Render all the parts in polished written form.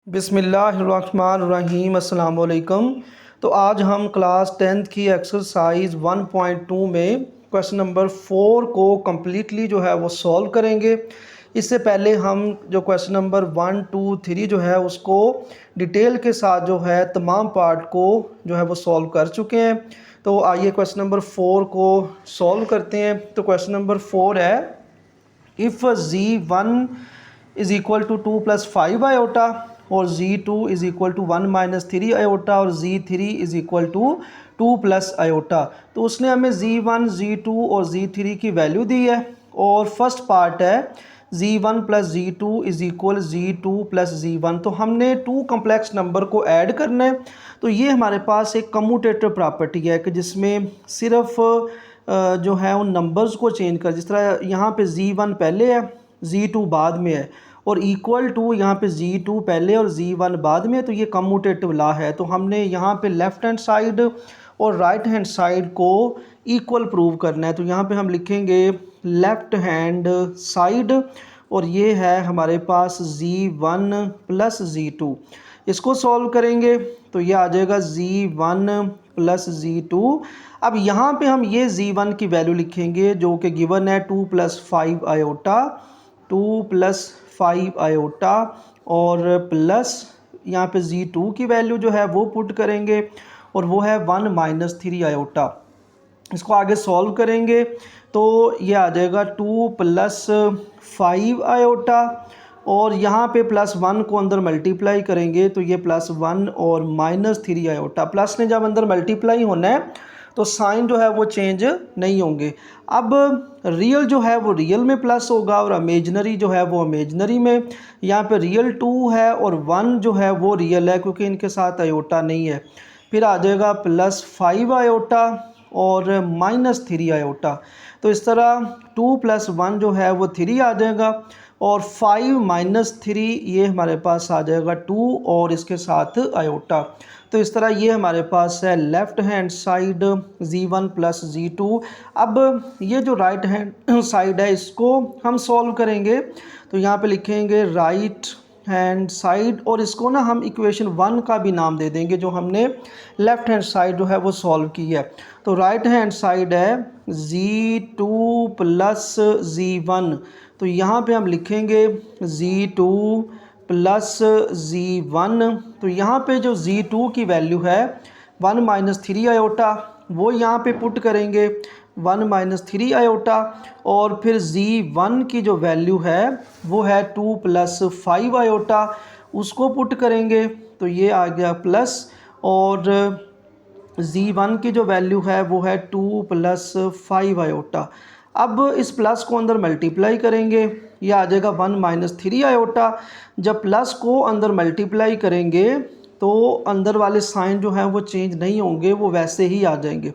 बिस्मिल्लाहिर्रहमानिर्रहीम अस्सलाम वालेकुम। तो आज हम क्लास 10th की एक्सरसाइज 1.2 में क्वेश्चन नंबर 4 को कम्प्लीटली जो है वो सॉल्व करेंगे। इससे पहले हम जो क्वेश्चन नंबर 1, 2, 3 जो है उसको डिटेल के साथ जो है तमाम पार्ट को जो है वो सॉल्व कर चुके हैं। तो आइए क्वेश्चन नंबर 4 को सॉल्व करते हैं। तो क्वेश्चन नंबर 4 है, if z1 is equal to 2 plus 5 iota और z2 is equal to 1 minus 3 iota और z3 is equal to 2 plus iota. तो उसने हमें z1, z2 और z3 की वैल्यू दी है और फर्स्ट पार्ट है z1 plus z2 is equal z2 plus z1। तो हमने टू कम्प्लेक्स नंबर को ऐड करना है। तो ये हमारे पास एक कम्यूटेटिव प्रॉपर्टी है कि जिसमें सिर्फ जो है उन नंबर्स को चेंज कर, जिस तरह यहाँ पे z1 पहले है z2 बाद में है और इक्वल टू यहाँ पे z2 पहले और z1 बाद में है। तो ये कम्यूटेटिव लॉ है। तो हमने यहाँ पे लेफ़्ट हैंड साइड और राइट हैंड साइड को इक्वल प्रूव करना है। तो यहाँ पे हम लिखेंगे लेफ़्ट हैंड साइड और ये है हमारे पास z1 प्लस z2। इसको सॉल्व करेंगे तो ये आ जाएगा z1 प्लस z2। अब यहाँ पे हम ये z1 की वैल्यू लिखेंगे जो कि गिवन है 2 प्लस 5 आयोटा, 2 प्लस 5 आयोटा और प्लस यहाँ पे z2 की वैल्यू जो है वो पुट करेंगे और वो है 1 माइनस 3 आयोटा। इसको आगे सॉल्व करेंगे तो ये आ जाएगा 2 प्लस 5 आयोटा और यहाँ पे प्लस 1 को अंदर मल्टीप्लाई करेंगे तो ये प्लस 1 और माइनस 3 आयोटा। प्लस ने जब अंदर मल्टीप्लाई होना है तो साइन जो है वो चेंज नहीं होंगे। अब रियल जो है वो रियल में प्लस होगा और इमेजिनरी जो है वो इमेजिनरी में। यहाँ पे रियल 2 है और 1 जो है वो रियल है क्योंकि इनके साथ आयोटा नहीं है। फिर आ जाएगा प्लस 5 आयोटा और माइनस 3 आयोटा। तो इस तरह 2 प्लस 1 जो है वो 3 आ जाएगा और 5 माइनस 3 ये हमारे पास आ जाएगा 2 और इसके साथ आयोटा। तो इस तरह ये हमारे पास है left hand side z1 plus z2। अब ये जो राइट हैंड साइड है इसको हम सॉल्व करेंगे। तो यहाँ पे लिखेंगे राइट हैंड साइड और इसको ना हम इक्वेशन 1 का भी नाम दे देंगे जो हमने लेफ़्ट हैंड साइड जो है वो सॉल्व की है। तो राइट हैंड साइड है z2 प्लस z1। तो यहाँ पे हम लिखेंगे z2 प्लस z1। तो यहाँ पे जो z2 की वैल्यू है 1 माइनस 3 आयोटा वो यहाँ पे पुट करेंगे 1 माइनस 3 आयोटा और फिर z1 की जो वैल्यू है वो है 2 प्लस 5 आयोटा उसको पुट करेंगे तो ये आ गया प्लस और z1 की जो वैल्यू है वो है 2 प्लस 5 आयोटा। अब इस प्लस को अंदर मल्टीप्लाई करेंगे ये आ जाएगा 1 माइनस 3 आयोटा। जब प्लस को अंदर मल्टीप्लाई करेंगे तो अंदर वाले साइन जो हैं वो चेंज नहीं होंगे, वो वैसे ही आ जाएंगे।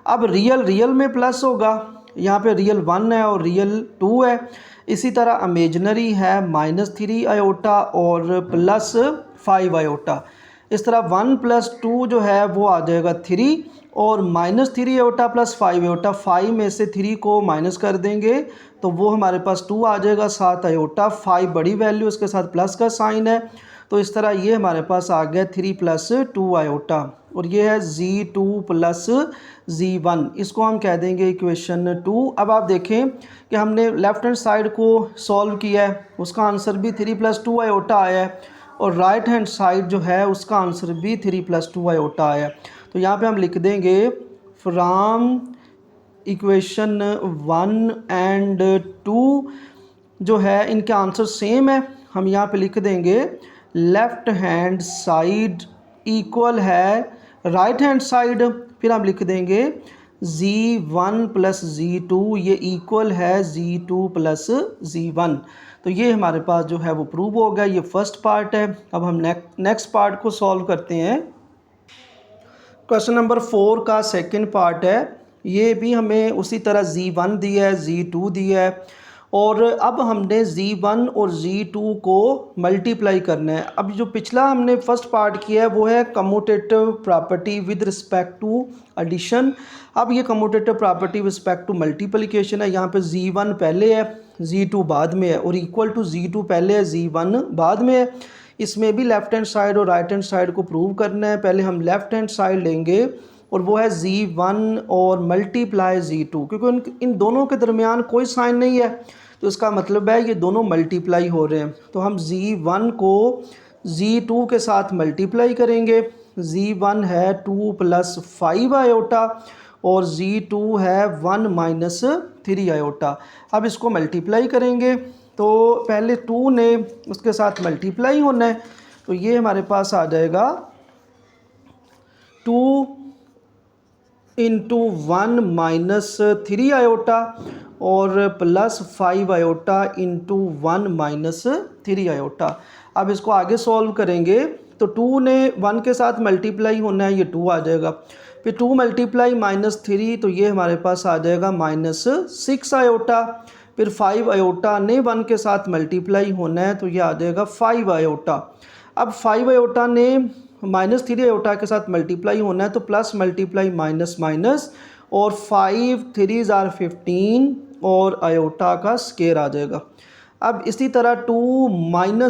अब रियल में प्लस होगा, यहाँ पे रियल 1 है और रियल 2 है। इसी तरह इमेजिनरी है माइनस 3 आयोटा और प्लस 5 आयोटा। इस तरह 1 प्लस 2 जो है वो आ जाएगा 3 और माइनस 3 आयोटा प्लस 5 आयोटा। 5 में से 3 को माइनस कर देंगे तो वो हमारे पास 2 आ जाएगा 7 आयोटा। 5 बड़ी वैल्यू उसके साथ प्लस का साइन है तो इस तरह ये हमारे पास आ गया 3 प्लस 2 आयोटा और ये है z2 प्लस z1। इसको हम कह देंगे इक्वेशन 2। अब आप देखें कि हमने लेफ़्ट हैंड साइड को सॉल्व किया है, उसका आंसर भी 3 प्लस 2 आयोटा आया है और राइट हैंड साइड जो है उसका आंसर भी 3 प्लस 2 आयोटा आया। तो यहाँ पे हम लिख देंगे फ्रॉम इक्वेशन 1 एंड 2 जो है इनके आंसर सेम है। हम यहाँ पे लिख देंगे लेफ़्ट हैंड साइड इक्वल है राइट हैंड साइड। फिर हम लिख देंगे z1 प्लस z2 ये इक्वल है z2 प्लस z1। तो ये हमारे पास जो है वो प्रूव हो गया। ये फर्स्ट पार्ट है। अब हम नेक्स्ट पार्ट को सॉल्व करते हैं। क्वेश्चन नंबर 4 का सेकंड पार्ट है। ये भी हमें उसी तरह z1 दिया है, z2 दिया है और अब हमने z1 और z2 को मल्टीप्लाई करना है। अब जो पिछला हमने फर्स्ट पार्ट किया है वो है commutative property with respect to addition. अब ये commutative property with respect to multiplication है। यहाँ पे z1 पहले है z2 बाद में है और इक्वल टू z2 पहले है z1 बाद में है। इसमें भी लेफ़्ट हैंड साइड और राइट हैंड साइड को प्रूव करना है। पहले हम लेफ़्ट हैंड साइड लेंगे और वो है z1 और मल्टीप्लाई z2, क्योंकि इन दोनों के दरमियान कोई साइन नहीं है, तो इसका मतलब है ये दोनों मल्टीप्लाई हो रहे हैं। तो हम z1 को z2 के साथ मल्टीप्लाई करेंगे। z1 है 2 + 5 आयोटा और z2 है 1 - 3 आयोटा। अब इसको मल्टीप्लाई करेंगे तो पहले 2 ने उसके साथ मल्टीप्लाई होना है, तो ये हमारे पास आ जाएगा 2 × 1 - 3 आयोटा और +5 आयोटा × 1 - 3 आयोटा। अब इसको आगे सॉल्व करेंगे तो 2 ने 1 के साथ मल्टीप्लाई होना है, ये 2 आ जाएगा। फिर 2 × -3 तो ये हमारे पास आ जाएगा -6 आयोटा। फिर 5 आयोटा ने 1 के साथ मल्टीप्लाई होना है, तो ये आ जाएगा 5 आयोटा। अब 5 आयोटा ने -3 आयोटा के साथ मल्टीप्लाई होना है, तो प्लस मल्टीप्लाई माइनस माइनस और 5 3 = 15 और आयोटा का स्केयर आ जाएगा। अब इसी तरह 2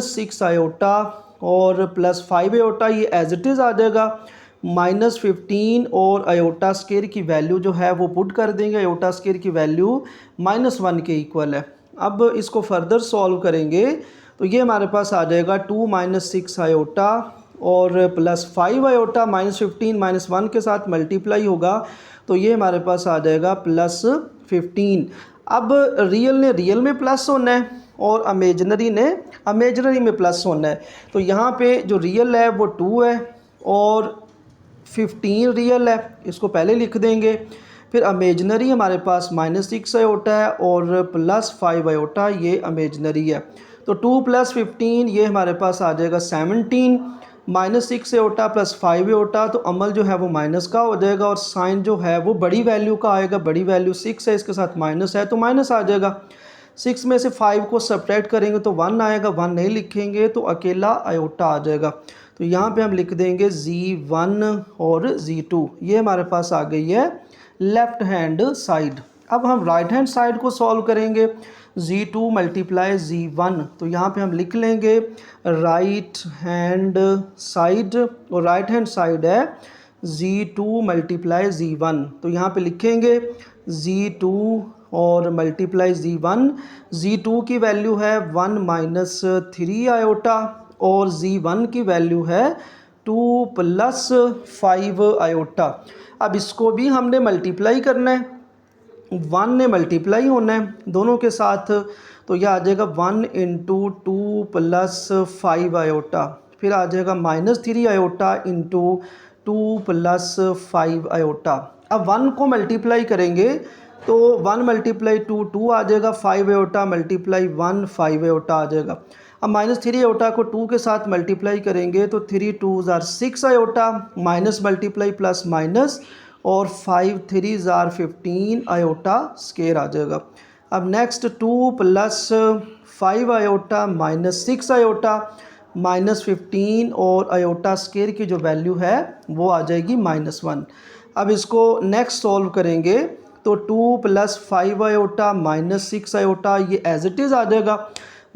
- 6 आयोटा और +5 आयोटा, ये एज इट इज़ आ जाएगा। -15 और आयोटा स्केयर की वैल्यू जो है वो पुट कर देंगे। आयोटा स्केयर की वैल्यू -1 के इक्वल है। अब इसको फर्दर सॉल्व करेंगे तो ये हमारे पास आ जाएगा 2 - 6 आयोटा और +5 आयोटा, -15 -1 के साथ मल्टीप्लाई होगा, तो ये हमारे पास आ जाएगा +15। अब रियल ने रियल में प्लस होना है और इमेजिनरी ने इमेजिनरी में प्लस होना है। तो यहाँ पे जो रियल है वो 2 है और 15 रियल है, इसको पहले लिख देंगे। फिर इमेजिनरी हमारे पास -6 आयोटा है और +5 आयोटा, ये इमेजिनरी है। तो 2 + 15 ये हमारे पास आ जाएगा 17, -6 आयोटा +5 आयोटा, तो अमल जो है वो माइनस का हो जाएगा और साइन जो है वो बड़ी वैल्यू का आएगा। बड़ी वैल्यू 6 है, इसके साथ माइनस है तो माइनस आ जाएगा। 6 में से 5 को सब्ट्रैक्ट करेंगे तो 1 आएगा, 1 नहीं लिखेंगे तो अकेला आयोटा आ जाएगा। तो यहाँ पे हम लिख देंगे z1 और z2। ये हमारे पास आ गई है लेफ़्ट हैंड साइड। अब हम राइट हैंड साइड को सॉल्व करेंगे। z2 × z1, तो यहाँ पे हम लिख लेंगे राइट हैंड साइड और राइट हैंड साइड है z2 × z1, तो यहाँ पे लिखेंगे z2 और मल्टीप्लाई z1। z2 की वैल्यू है 1 - 3 आयोटा और z1 की वैल्यू है 2 + 5 आयोटा। अब इसको भी हमने मल्टीप्लाई करना है, 1 ने मल्टीप्लाई होना है दोनों के साथ, तो यह आ जाएगा 1 × 2 + 5 आयोटा। फिर आ जाएगा -3 आयोटा × 2 + 5 आयोटा। अब 1 को मल्टीप्लाई करेंगे तो 1 × 2 2 आ जाएगा, 5 आयोटा मल्टीप्लाई 1 5 आयोटा आ जाएगा। अब -3 आयोटा को 2 के साथ मल्टीप्लाई करेंगे तो 3 2 = 6 iota, minus multiply plus minus और 5 3 = 15 आयोटा स्केयर आ जाएगा। अब नेक्स्ट 2 + 5 आयोटा -6 आयोटा -15 और आयोटा स्केयर की जो वैल्यू है वो आ जाएगी -1। अब इसको नेक्स्ट सॉल्व करेंगे तो 2 + 5 आयोटा -6 आयोटा, ये एज इट इज़ आ जाएगा।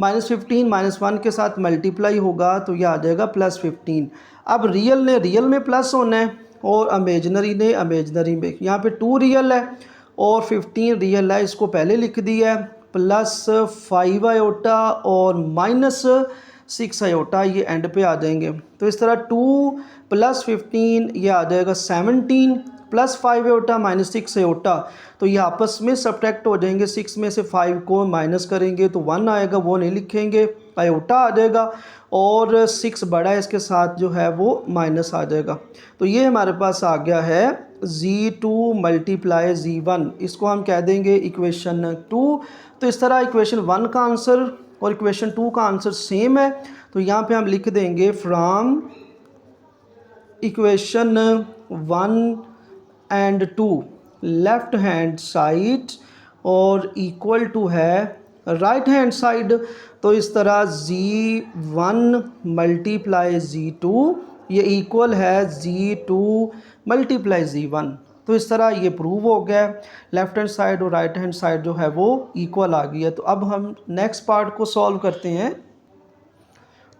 -15 -1 के साथ मल्टीप्लाई होगा तो ये आ जाएगा +15। अब रियल ने रियल में प्लस होना है और इमेजिनरी ने इमेजिनरी में। यहाँ पे 2 रियल है और 15 रियल है, इसको पहले लिख दिया है। +5 आयोटा और -6 आयोटा, ये एंड पे आ जाएंगे। तो इस तरह 2 + 15 ये आ जाएगा 17 +5 आयोटा -6 आयोटा, तो ये आपस में सब्ट्रैक्ट हो जाएंगे। 6 में से 5 को माइनस करेंगे तो 1 आएगा, वो नहीं लिखेंगे, आयोटा आ जाएगा और 6 बड़ा है, इसके साथ जो है वो माइनस आ जाएगा। तो ये हमारे पास आ गया है z2 × z1, इसको हम कह देंगे इक्वेशन 2। तो इस तरह इक्वेशन 1 का आंसर और इक्वेशन 2 का आंसर सेम है, तो यहाँ पे हम लिख देंगे from equation 1 and 2 left hand side और इक्वल टू है राइट हैंड साइड। तो इस तरह z1 × z2 ये इक्वल है z2 × z1। तो इस तरह ये प्रूव हो गया, लेफ़्ट हैंड साइड और राइट हैंड साइड जो है वो इक्वल आ गई है। तो अब हम नेक्स्ट पार्ट को सॉल्व करते हैं।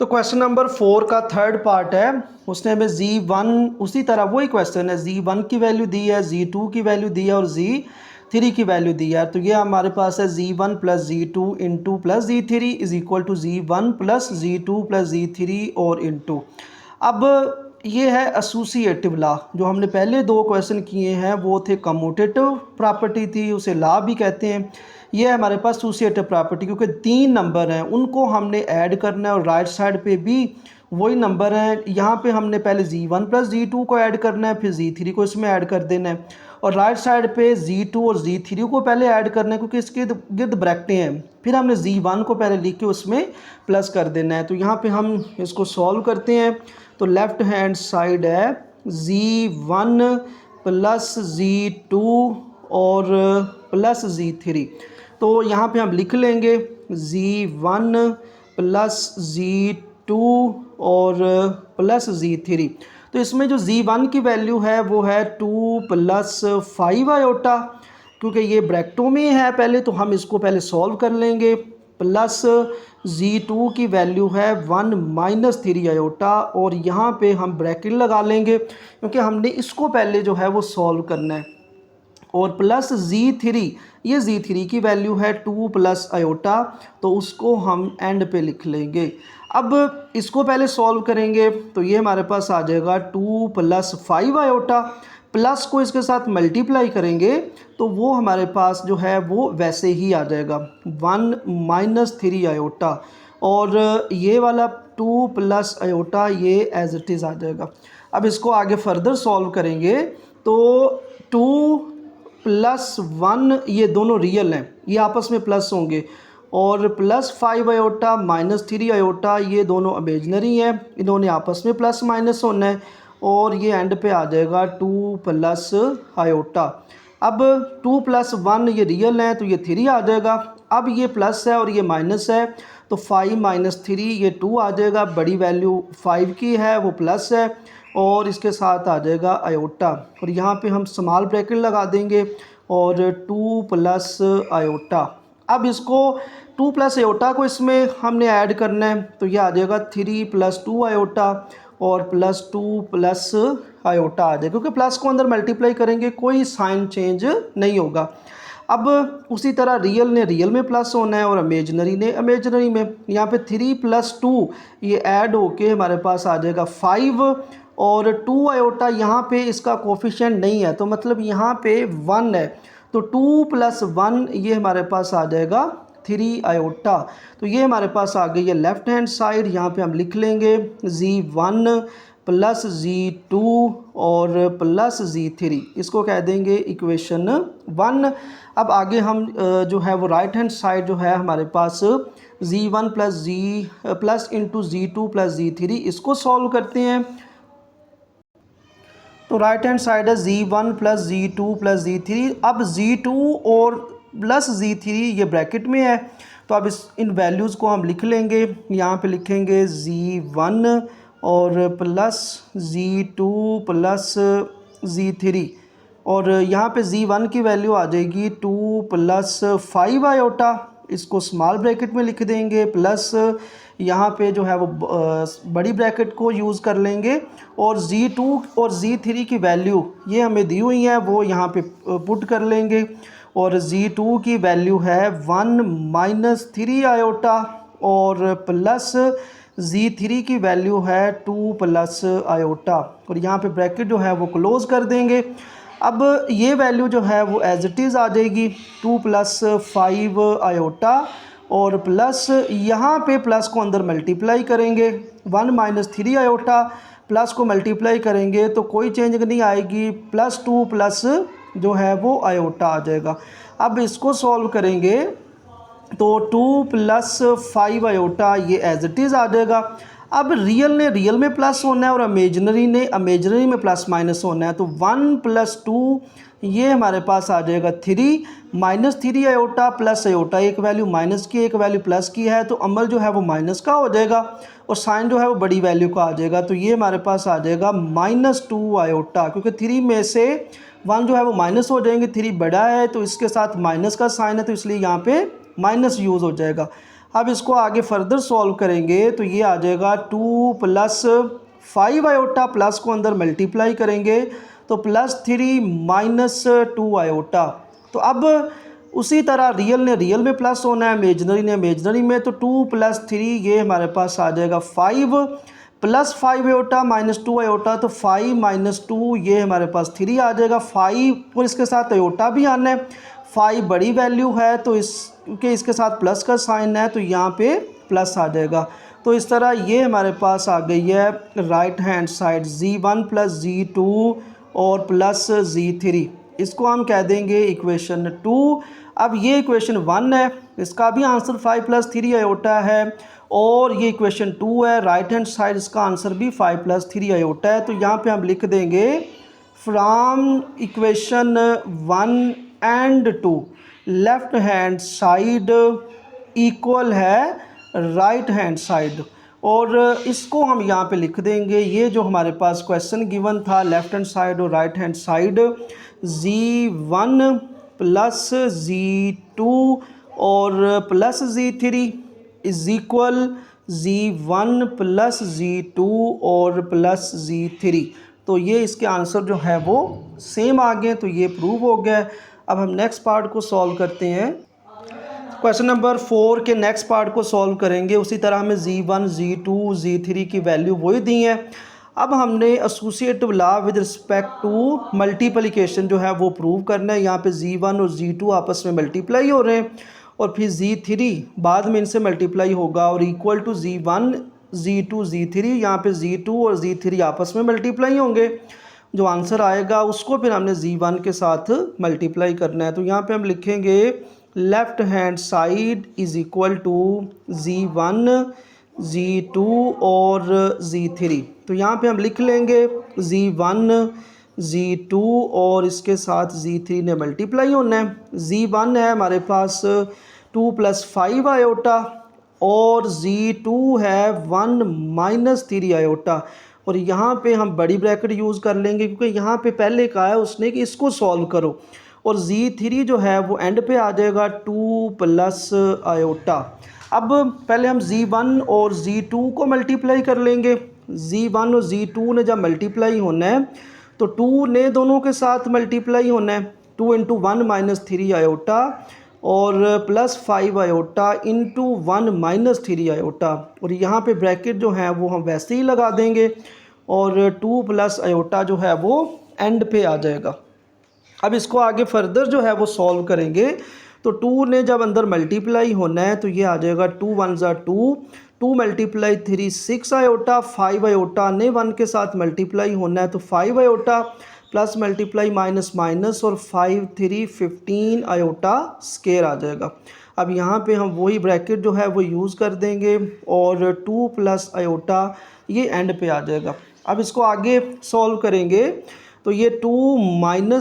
तो क्वेश्चन नंबर 4 का थर्ड पार्ट है, उसने हमें Z1 उसी तरह वही क्वेश्चन है, Z1 की वैल्यू दी है, Z2 की वैल्यू दी है और Z3 की वैल्यू दी है। तो ये हमारे पास है Z1 plus Z2 into plus Z3 is equal to Z1 plus Z2 plus Z3 और इंटू। अब ये है एसोसिएटिव लॉ। जो हमने पहले दो क्वेश्चन किए हैं वो थे कम्यूटेटिव प्रॉपर्टी थी, उसे लॉ भी कहते हैं। ये है हमारे पास एसोसिएटिव प्रॉपर्टी, क्योंकि 3 नंबर हैं उनको हमने ऐड करना है और राइट साइड पे भी वही नंबर हैं। यहाँ पे हमने पहले Z1 प्लस Z2 को ऐड करना है, फिर Z3 को इसमें ऐड कर देना है, और राइट साइड पे Z2 और Z3 को पहले ऐड करना है क्योंकि इसके गिर्द ब्रैकेटें हैं। फिर हमने Z1 को पहले लिख के उसमें प्लस कर देना है। तो यहाँ पे हम इसको सॉल्व करते हैं। तो लेफ़्ट हैंड साइड है Z1 प्लस Z2 और प्लस Z3। तो यहाँ पे हम लिख लेंगे Z1 प्लस Z2 और प्लस Z3। तो इसमें जो Z1 की वैल्यू है वो है 2 प्लस 5 आयोटा, क्योंकि ये ब्रैकेटों में है पहले, तो हम इसको पहले सॉल्व कर लेंगे। प्लस Z2 की वैल्यू है 1 माइनस 3 आयोटा, और यहाँ पे हम ब्रैकेट लगा लेंगे क्योंकि हमने इसको पहले जो है वो सॉल्व करना है। और प्लस Z3, ये Z3 की वैल्यू है 2 प्लस आयोटा, तो उसको हम एंड पे लिख लेंगे। अब इसको पहले सॉल्व करेंगे तो ये हमारे पास आ जाएगा 2 प्लस 5 आयोटा, प्लस को इसके साथ मल्टीप्लाई करेंगे तो वो हमारे पास जो है वो वैसे ही आ जाएगा 1 माइनस 3 आयोटा, और ये वाला 2 प्लस आयोटा ये एज इट इज़ आ जाएगा। अब इसको आगे फर्दर सॉल्व करेंगे तो 2 प्लस 1 ये दोनों रियल हैं, ये आपस में प्लस होंगे, और प्लस 5 आयोटा माइनस 3 आयोटा ये दोनों इमेजिनरी हैं, इन्होंने आपस में प्लस माइनस होना है, और ये एंड पे आ जाएगा 2 प्लस आयोटा। अब 2 प्लस 1 ये रियल है तो ये 3 आ जाएगा। अब ये प्लस है और ये माइनस है तो 5 माइनस 3 ये 2 आ जाएगा। बड़ी वैल्यू 5 की है वो प्लस है, और इसके साथ आ जाएगा आयोटा, और यहाँ पे हम स्मॉल ब्रैकेट लगा देंगे और 2 प्लस आयोटा। अब इसको 2 प्लस आयोटा को इसमें हमने ऐड करना है तो ये आ जाएगा 3 प्लस 2 आयोटा और प्लस 2 प्लस आयोटा आ जाएगा, क्योंकि प्लस को अंदर मल्टीप्लाई करेंगे कोई साइन चेंज नहीं होगा। अब उसी तरह रियल ने रियल में प्लस होना है और इमेजिनरी ने इमेजिनरी में। यहाँ पे 3 प्लस 2 ये ऐड होके हमारे पास आ जाएगा 5, और 2 आयोटा यहाँ पे इसका कोफिशिएंट नहीं है तो मतलब यहाँ पे 1 है, तो 2 प्लस 1 ये हमारे पास आ जाएगा 3 आयोटा। तो ये हमारे पास आ गई है लेफ़्ट हैंड साइड। यहाँ पे हम लिख लेंगे Z1 प्लस Z2 और प्लस Z3, इसको कह देंगे इक्वेशन 1। अब आगे हम जो है वो राइट हैंड साइड जो है हमारे पास Z1 plus into Z2 plus Z3, इसको सॉल्व करते हैं। तो राइट हैंड साइड है Z1 plus Z2 plus Z3। अब Z2 और प्लस Z3 ये ब्रैकेट में है, तो अब इन वैल्यूज़ को हम लिख लेंगे। यहाँ पे लिखेंगे Z1 और प्लस Z2 प्लस Z3, और यहाँ पे Z1 की वैल्यू आ जाएगी 2 प्लस 5 आयोटा, इसको स्मॉल ब्रैकेट में लिख देंगे, प्लस यहाँ पे जो है वो बड़ी ब्रैकेट को यूज़ कर लेंगे, और Z2 और Z3 की वैल्यू ये हमें दी हुई है वो यहाँ पे पुट कर लेंगे, और Z2 की वैल्यू है 1 माइनस 3 आयोटा और प्लस Z3 की वैल्यू है 2 प्लस आयोटा, और यहाँ पे ब्रैकेट जो है वो क्लोज़ कर देंगे। अब ये वैल्यू जो है वो एज इट इज़ आ जाएगी 2 प्लस 5 आयोटा, और प्लस यहाँ पे प्लस को अंदर मल्टीप्लाई करेंगे 1 माइनस 3 आयोटा, प्लस को मल्टीप्लाई करेंगे तो कोई चेंज नहीं आएगी, प्लस 2 प्लस जो है वो आयोटा आ जाएगा। अब इसको सॉल्व करेंगे तो 2 प्लस 5 आयोटा ये एज इट इज़ आ जाएगा। अब रियल ने रियल में प्लस होना है और इमेजिनरी ने इमेजिनरी में प्लस माइनस होना है, तो 1 प्लस 2 ये हमारे पास आ जाएगा 3 माइनस 3 आयोटा प्लस आयोटा, एक वैल्यू माइनस की एक वैल्यू प्लस की है तो अमल जो है वो माइनस का हो जाएगा और साइन जो है वो बड़ी वैल्यू का आ जाएगा। तो ये हमारे पास आ जाएगा -2 आयोटा, क्योंकि 3 में से 1 जो है वो माइनस हो जाएंगे, 3 बड़ा है तो इसके साथ माइनस का साइन है तो इसलिए यहाँ पे माइनस यूज़ हो जाएगा। अब इसको आगे फर्दर सॉल्व करेंगे तो ये आ जाएगा 2 प्लस 5 आयोटा, प्लस को अंदर मल्टीप्लाई करेंगे तो +3 माइनस 2 आयोटा। तो अब उसी तरह रियल ने रियल में प्लस होना है, इमेजनरी ने इमेजनरी में, तो 2 + 3 ये हमारे पास आ जाएगा 5 प्लस 5 आयोटा माइनस 2 आयोटा, तो 5 - 2 ये हमारे पास 3 आ जाएगा। 5 और इसके साथ आयोटा भी आना है, 5 बड़ी वैल्यू है तो इसके साथ प्लस का साइन है तो यहाँ पे प्लस आ जाएगा। तो इस तरह ये हमारे पास आ गई है right hand side Z1 + Z2 और प्लस Z3, इसको हम कह देंगे इक्वेशन 2। अब ये इक्वेशन 1 है, इसका भी आंसर 5 + 3 आयोटा है, और ये इक्वेशन 2 है, राइट हैंड साइड इसका आंसर भी 5 + 3 आयोटा है। तो यहाँ पे हम लिख देंगे from equation 1 and 2 left hand side equal है राइट हैंड साइड, और इसको हम यहाँ पे लिख देंगे, ये जो हमारे पास क्वेश्चन गिवन था लेफ़्ट हैंड साइड और right hand side, Z1 + Z2 और plus Z3 is equal Z1 + Z2 और प्लस Z3। तो ये इसके आंसर जो है वो सेम आ गए, तो ये प्रूव हो गया। अब हम नेक्स्ट पार्ट को सॉल्व करते हैं। क्वेश्चन नंबर 4 के नेक्स्ट पार्ट को सॉल्व करेंगे। उसी तरह हमें Z1, Z2, Z3 की वैल्यू वही दी है। अब हमने associative law with respect to multiplication जो है वो प्रूव करना है। यहाँ पे Z1 और Z2 आपस में मल्टीप्लाई हो रहे हैं और फिर Z3 बाद में इनसे मल्टीप्लाई होगा और equal to Z1, Z2, Z3, यहाँ पे Z2 और Z3 आपस में मल्टीप्लाई होंगे। जो आंसर आएगा उसको फिर हमने Z1 के साथ मल्टीप्लाई करना है। तो यहाँ पे हम लिखेंगे left hand side is equal to Z1, Z2 और Z3। तो यहाँ पे हम लिख लेंगे Z1, Z2 और इसके साथ Z3 ने मल्टीप्लाई होना है। Z1 है हमारे पास 2 + 5 आयोटा और Z2 है 1 - 3 आयोटा, और यहाँ पे हम बड़ी ब्रैकेट यूज़ कर लेंगे क्योंकि यहाँ पे पहले कहा है उसने कि इसको सॉल्व करो, और Z3 जो है वो एंड पे आ जाएगा 2 + आयोटा। अब पहले हम Z1 और Z2 को मल्टीप्लाई कर लेंगे। Z1 और Z2 ने जब मल्टीप्लाई होना है तो 2 ने दोनों के साथ मल्टीप्लाई होना है, 2 × 1 - 3 आयोटा और प्लस 5 आयोटा इंटू 1 - 3 आयोटा, और यहाँ पे ब्रैकेट जो है वो हम वैसे ही लगा देंगे और 2 + आयोटा जो है वो एंड पे आ जाएगा। अब इसको आगे फर्दर जो है वो सॉल्व करेंगे तो 2 ने जब अंदर मल्टीप्लाई होना है तो ये आ जाएगा 2 × 1 = 2, 2 × 3 6 आयोटा, 5 आयोटा ने 1 के साथ मल्टीप्लाई होना है तो 5 iota plus multiply minus minus और 5 3 15 आयोटा स्केयर आ जाएगा। अब यहाँ पे हम वही ब्रैकेट जो है वो यूज़ कर देंगे और 2 + आयोटा ये एंड पे आ जाएगा। अब इसको आगे सॉल्व करेंगे तो ये 2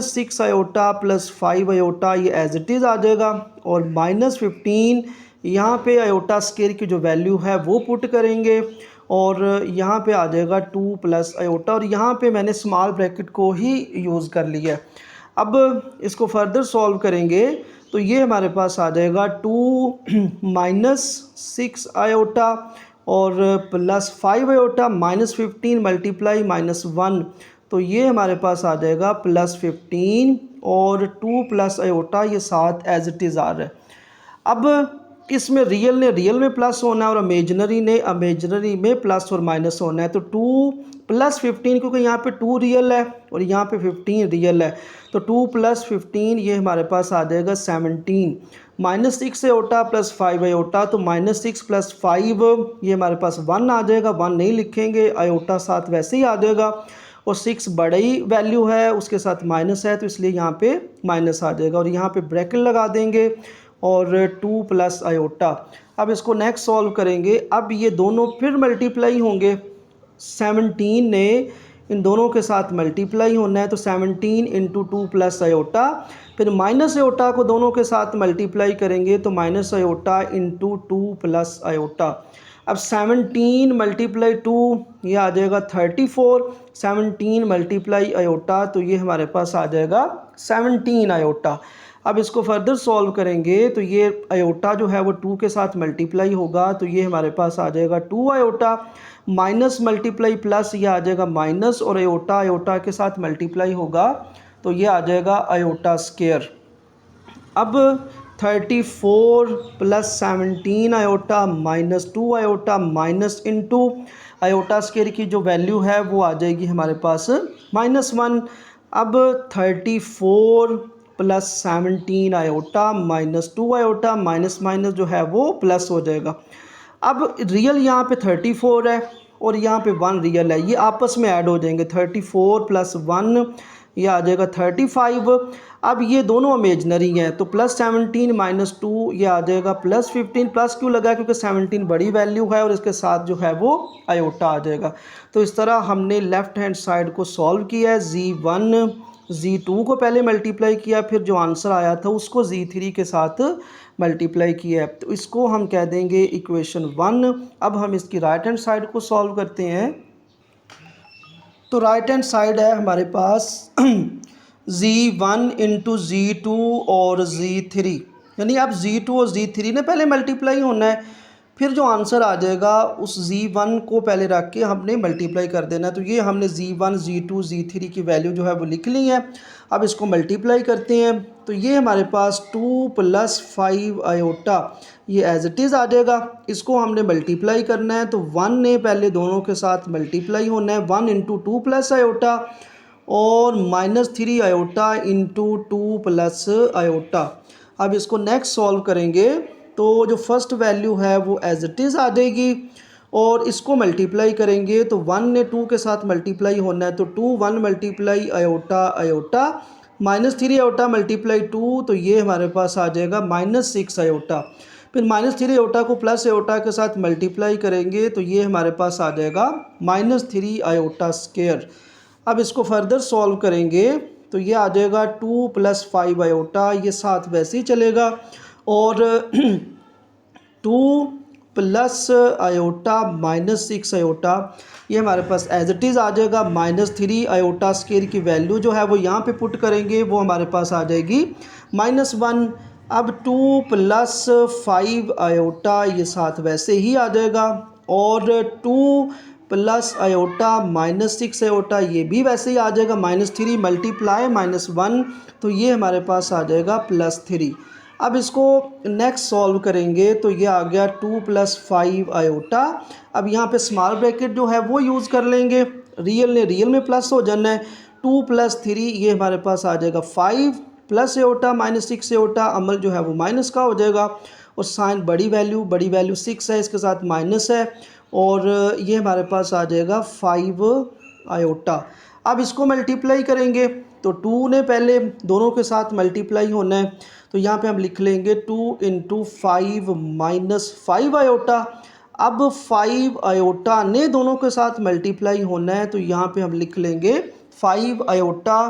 - 6 आयोटा प्लस 5 आयोटा ये एज इट इज़ आ जाएगा, और -15 यहाँ पे आयोटा स्केयर की जो वैल्यू है वो पुट करेंगे और यहाँ पे आ जाएगा 2 + आयोटा, और यहाँ पे मैंने स्मॉल ब्रैकेट को ही यूज़ कर लिया है। अब इसको फर्दर सॉल्व करेंगे तो ये हमारे पास आ जाएगा 2 - 6 आयोटा और प्लस 5 आयोटा -15 मल्टीप्लाई -1, तो ये हमारे पास आ जाएगा +15 और 2 + आयोटा ये साथ एज इट इज़ आ रहा है। अब इसमें रियल ने रियल में प्लस होना है और इमेजनरी ने इमेजनरी में प्लस और माइनस होना है। तो 2 + 15 क्योंकि यहाँ पे 2 रियल है और यहाँ पे 15 रियल है, तो 2 + 15 ये हमारे पास आ जाएगा 17, -6 आयोटा प्लस 5 आयोटा, तो -6 + 5 ये हमारे पास 1 आ जाएगा, 1 नहीं लिखेंगे, आयोटा साथ वैसे ही आ जाएगा, और 6 बड़ी वैल्यू है उसके साथ माइनस है तो इसलिए यहाँ पे माइनस आ जाएगा, और यहाँ पे ब्रैकेट लगा देंगे और 2 + आयोटा। अब इसको नेक्स्ट सॉल्व करेंगे। अब ये दोनों फिर मल्टीप्लाई होंगे, 17 ने इन दोनों के साथ मल्टीप्लाई होना है तो 17 × 2 + आयोटा, फिर माइनस आयोटा को दोनों के साथ मल्टीप्लाई करेंगे तो माइनस आयोटा × 2 + आयोटा। अब 17 × 2 ये आ जाएगा 34, 17 × आयोटा तो ये हमारे पास आ जाएगा 17 आयोटा। अब इसको फर्दर सॉल्व करेंगे तो ये आयोटा जो है वो 2 के साथ मल्टीप्लाई होगा, तो ये हमारे पास आ जाएगा 2 आयोटा, माइनस मल्टीप्लाई प्लस ये आ जाएगा माइनस, और आयोटा आयोटा के साथ मल्टीप्लाई होगा तो ये आ जाएगा आयोटा स्क्वायर। अब 34 plus 17 iota minus 2 iota minus into iota square की जो वैल्यू है वो आ जाएगी हमारे पास -1। अब 34 plus 17 iota minus 2 iota minus minus जो है वो प्लस हो जाएगा। अब रियल यहाँ पे 34 है और यहाँ पे 1 रियल है, ये आपस में ऐड हो जाएंगे। 34 प्लस 1 ये आ जाएगा 35। अब ये दोनों इमेजनरी हैं तो प्लस 17 माइनस 2 ये आ जाएगा प्लस 15। प्लस क्यों लगा? क्योंकि 17 बड़ी वैल्यू है और इसके साथ जो है वो आयोटा आ जाएगा। तो इस तरह हमने लेफ़्ट हैंड साइड को सॉल्व किया है। Z1 Z2 को पहले मल्टीप्लाई किया, फिर जो आंसर आया था उसको Z3 के साथ मल्टीप्लाई किया है, तो इसको हम कह देंगे इक्वेशन 1। अब हम इसकी राइट हैंड साइड को सॉल्व करते हैं। तो राइट हैंड साइड है हमारे पास Z1 इंटू Z2 और Z3, यानी अब Z2 और Z3 ने पहले मल्टीप्लाई होना है, फिर जो आंसर आ जाएगा उस Z1 को पहले रख के हमने मल्टीप्लाई कर देना है। तो ये हमने Z1 Z2 Z3 की वैल्यू जो है वो लिख ली है। अब इसको मल्टीप्लाई करते हैं तो ये हमारे पास 2 प्लस 5 आयोटा ये एज इट इज़ आ जाएगा। इसको हमने मल्टीप्लाई करना है तो 1 ने पहले दोनों के साथ मल्टीप्लाई होना है, 1 इंटू 2 प्लस आयोटा और -3 आयोटा इंटू 2 प्लस आयोटा। अब इसको नेक्स्ट सॉल्व करेंगे तो जो फर्स्ट वैल्यू है वो एज इट इज़ आ जाएगी और इसको मल्टीप्लाई करेंगे तो 1 ने 2 के साथ मल्टीप्लाई होना है, तो 2 1 multiply iota iota -3 iota multiply 2, तो ये हमारे पास आ जाएगा -6 आयोटा। फिर -3 आयोटा को प्लस आयोटा के साथ मल्टीप्लाई करेंगे तो ये हमारे पास आ जाएगा -3 आयोटा स्क्वायर। अब इसको फर्दर सॉल्व करेंगे तो ये आ जाएगा 2 प्लस 5 आयोटा, ये साथ वैसे ही चलेगा, और 2 प्लस आयोटा -6 आयोटा ये हमारे पास एज इट इज़ आ जाएगा। -3 आयोटा स्क्वायर की वैल्यू जो है वो यहाँ पे पुट करेंगे, वो हमारे पास आ जाएगी -1। अब 2 प्लस 5 आयोटा ये साथ वैसे ही आ जाएगा, और 2 प्लस आयोटा -6 आयोटा ये भी वैसे ही आ जाएगा। -3 मल्टीप्लाई -1, तो ये हमारे पास आ जाएगा +3। अब इसको नेक्स्ट सॉल्व करेंगे तो ये आ गया 2 प्लस 5 आयोटा। अब यहाँ पे स्मॉल ब्रैकेट जो है वो यूज़ कर लेंगे, रियल ने रियल में प्लस हो जाना है। 2 प्लस 3 ये हमारे पास आ जाएगा 5 प्लस आयोटा -6 आयोटा, अमल जो है वो माइनस का हो जाएगा, और साइन बड़ी वैल्यू 6 है, इसके साथ माइनस है, और ये हमारे पास आ जाएगा 5 आयोटा। अब इसको मल्टीप्लाई करेंगे तो 2 ने पहले दोनों के साथ मल्टीप्लाई होना है, तो यहाँ पे हम लिख लेंगे 2 इंटू 5 -5 आयोटा। अब 5 आयोटा ने दोनों के साथ मल्टीप्लाई होना है, तो यहाँ पे हम लिख लेंगे 5 आयोटा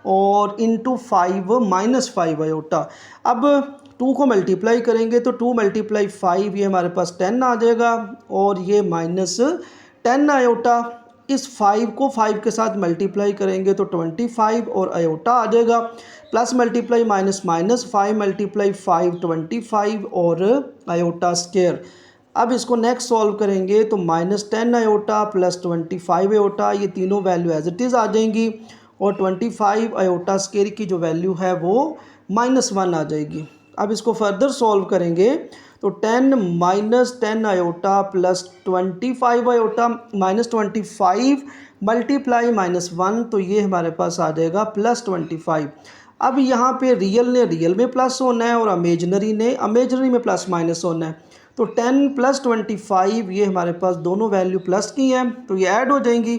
और इंटू 5 -5 आयोटा। अब 2 को मल्टीप्लाई करेंगे तो 2 मल्टीप्लाई 5 ये हमारे पास 10 आ जाएगा, और ये -10 आयोटा। इस 5 को 5 के साथ मल्टीप्लाई करेंगे तो 25 और आयोटा आ जाएगा, plus multiply minus minus 5 multiply 5 25 और आयोटा स्क्वायर। अब इसको नेक्स्ट सॉल्व करेंगे तो -10 आयोटा प्लस 25 आयोटा, ये तीनों वैल्यू एज इट इज़ आ जाएंगी, और 25 आयोटा स्क्वायर की जो वैल्यू है वो -1 आ जाएगी। अब इसको फर्दर सॉल्व करेंगे तो 10 -10 आयोटा प्लस 25 आयोटा -25 मल्टीप्लाई -1, तो ये हमारे पास आ जाएगा +25। अब यहाँ पे रियल ने रियल में प्लस होना है और इमेजिनरी ने इमेजिनरी में प्लस माइनस होना है, तो 10 + 25 ये हमारे पास दोनों वैल्यू प्लस की हैं, तो ये ऐड हो जाएंगी।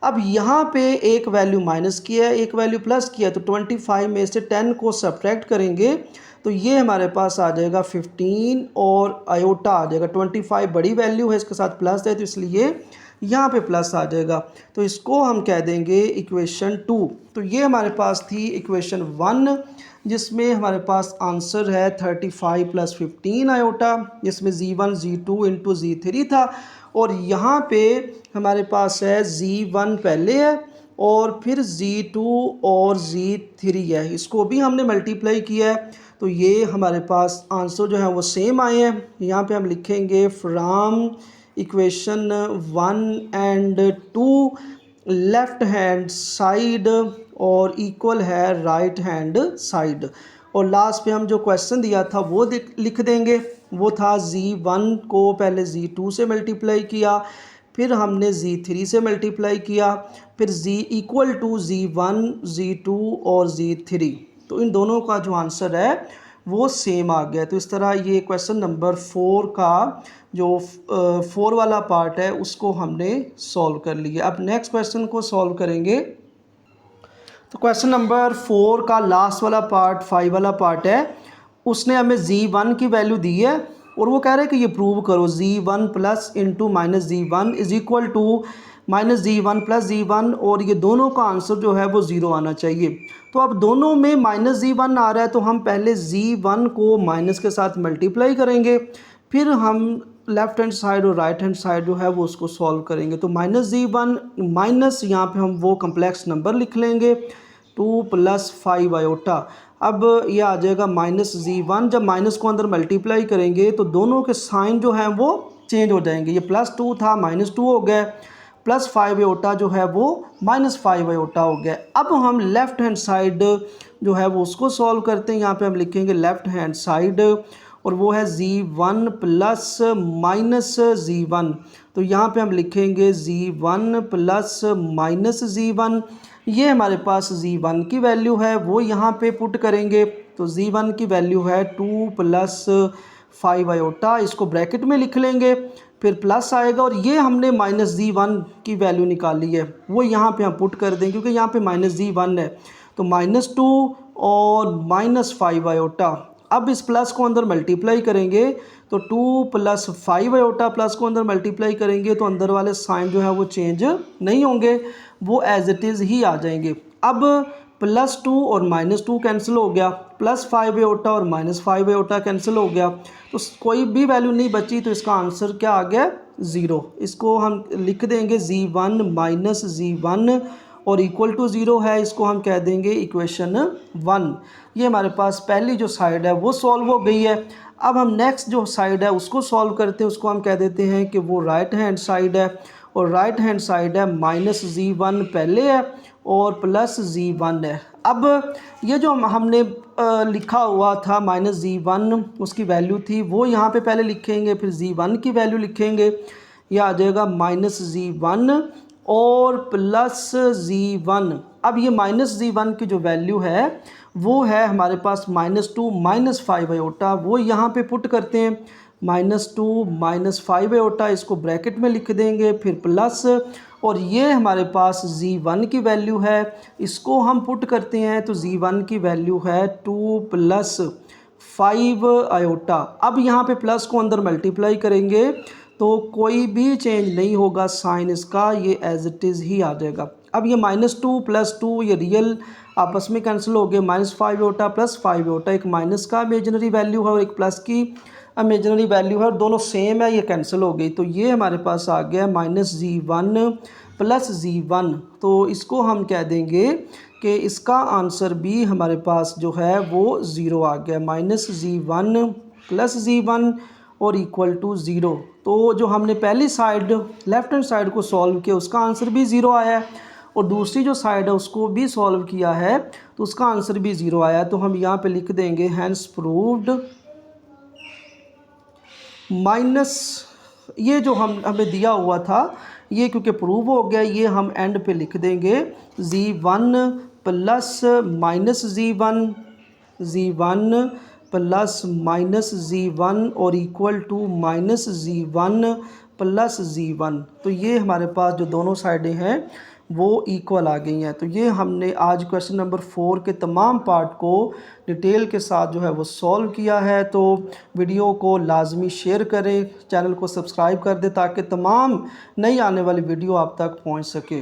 अब यहाँ पे एक वैल्यू माइनस की है, एक वैल्यू प्लस की है, तो 25 में से 10 को सब्ट्रैक्ट करेंगे तो ये हमारे पास आ जाएगा 15 और आयोटा आ जाएगा। 25 बड़ी वैल्यू है, इसके साथ प्लस है, तो इसलिए यहाँ पे प्लस आ जाएगा, तो इसको हम कह देंगे इक्वेशन 2। तो ये हमारे पास थी इक्वेशन 1, जिसमें हमारे पास आंसर है 35 + 15 आयोटा, जिसमें Z1 Z2 इंटू Z3 था, और यहाँ पे हमारे पास है Z1 पहले है, और फिर Z2 और Z3 है, इसको भी हमने मल्टीप्लाई किया है। तो ये हमारे पास आंसर जो है वो सेम आए हैं। यहाँ पे हम लिखेंगे from equation 1 and 2 left hand side और इक्वल है राइट हैंड साइड। और लास्ट पे हम जो क्वेश्चन दिया था वो लिख देंगे। वो था Z1 को पहले Z2 से मल्टीप्लाई किया, फिर हमने Z3 से मल्टीप्लाई किया, फिर Z equal to Z1, Z2 और Z3। तो इन दोनों का जो आंसर है वो सेम आ गया। तो इस तरह ये क्वेश्चन नंबर 4 का जो 4 वाला पार्ट है उसको हमने सॉल्व कर लिया। अब नेक्स्ट क्वेश्चन को सॉल्व करेंगे। तो क्वेश्चन नंबर 4 का लास्ट वाला पार्ट 5 वाला पार्ट है। उसने हमें Z1 की वैल्यू दी है और वो कह रहे हैं कि ये प्रूव करो Z1 plus into minus Z1 is equal to minus Z1 plus Z1, और ये दोनों का आंसर जो है वो 0 आना चाहिए। तो अब दोनों में माइनस Z1 आ रहा है तो हम पहले Z1 को माइनस के साथ मल्टीप्लाई करेंगे, फिर हम लेफ़्ट हैंड साइड और राइट हैंड साइड जो है वो उसको सॉल्व करेंगे। तो माइनस Z1 माइनस यहाँ पे हम वो कम्प्लेक्स नंबर लिख लेंगे 2 + 5 आयोटा। अब ये आ जाएगा माइनस Z1। जब माइनस को अंदर मल्टीप्लाई करेंगे तो दोनों के साइन जो हैं वो चेंज हो जाएंगे। ये +2 था -2 हो गया, +5 आयोटा जो है वो -5 आयोटा हो गया। अब हम लेफ़्ट हैंड साइड जो है वो उसको सॉल्व करते हैं। यहाँ पे हम लिखेंगे लेफ़्ट हैंड साइड और वो है Z1 प्लस माइनस Z1। तो यहाँ पे हम लिखेंगे Z1 प्लस माइनस Z1। ये हमारे पास Z1 की वैल्यू है वो यहाँ पे पुट करेंगे। तो Z1 की वैल्यू है 2 + 5 आयोटा, इसको ब्रैकेट में लिख लेंगे, फिर प्लस आएगा और ये हमने माइनस Z1 की वैल्यू निकाली है वो यहाँ पे हम पुट कर देंगे क्योंकि यहाँ पे माइनस Z1 है। तो -2 और -5 आयोटा। अब इस प्लस को अंदर मल्टीप्लाई करेंगे तो 2 + 5 आयोटा प्लस को अंदर मल्टीप्लाई करेंगे तो अंदर वाले साइन जो है वो चेंज नहीं होंगे, वो एज इट इज़ ही आ जाएंगे। अब +2 और -2 कैंसिल हो गया, +5 आयोटा और -5 आयोटा कैंसिल हो गया, तो कोई भी वैल्यू नहीं बची। तो इसका आंसर क्या आ गया 0। इसको हम लिख देंगे Z1 माइनस Z1 और इक्वल टू 0 है, इसको हम कह देंगे इक्वेशन 1। ये हमारे पास पहली जो साइड है वो सॉल्व हो गई है। अब हम नेक्स्ट जो साइड है उसको सॉल्व करते हैं, उसको हम कह देते हैं कि वो राइट हैंड साइड है और राइट हैंड साइड है -Z1 पहले है और +Z1 है। अब ये जो हमने लिखा हुआ था -Z1 उसकी वैल्यू थी वो यहाँ पे पहले लिखेंगे, फिर Z1 की वैल्यू लिखेंगे, यह आ जाएगा -Z1 और +Z1। अब ये -Z1 की जो वैल्यू है वो है हमारे पास -2 -5 आयोटा, वो यहाँ पे पुट करते हैं। -2 -5 आयोटा, इसको ब्रैकेट में लिख देंगे, फिर प्लस, और ये हमारे पास Z1 की वैल्यू है, इसको हम पुट करते हैं। तो Z1 की वैल्यू है 2 + 5 आयोटा। अब यहाँ पे प्लस को अंदर मल्टीप्लाई करेंगे तो कोई भी चेंज नहीं होगा साइन इसका, ये एज इट इज़ ही आ जाएगा। अब ये -2 + 2 ये रियल आपस में कैंसिल हो गए, -5 आयोटा +5 आयोटा, एक माइनस का इमेजिनरी वैल्यू है और एक प्लस की इमेजिनरी वैल्यू है और दोनों सेम है, ये कैंसिल हो गई। तो ये हमारे पास आ गया -Z1 + Z1। तो इसको हम कह देंगे कि इसका आंसर भी हमारे पास जो है वो 0 आ गया, -Z1 + Z1 और इक्वल टू 0। तो जो हमने पहली साइड लेफ़्ट हैंड साइड को सॉल्व किया उसका आंसर भी 0 आया है और दूसरी जो साइड है उसको भी सॉल्व किया है तो उसका आंसर भी 0 आया। तो हम यहाँ पे लिख देंगे हैंस प्रूव्ड माइनस, ये जो हमें दिया हुआ था ये क्योंकि प्रूव हो गया, ये हम एंड पे लिख देंगे Z1 plus minus Z1 plus minus Z1 और equal to -Z1 plus Z1। तो ये हमारे पास जो दोनों साइडें हैं वो इक्वल आ गई हैं। तो ये हमने आज क्वेश्चन नंबर 4 के तमाम पार्ट को डिटेल के साथ जो है वो सॉल्व किया है। तो वीडियो को लाजमी शेयर करें, चैनल को सब्सक्राइब कर दें ताकि तमाम नई आने वाली वीडियो आप तक पहुंच सके।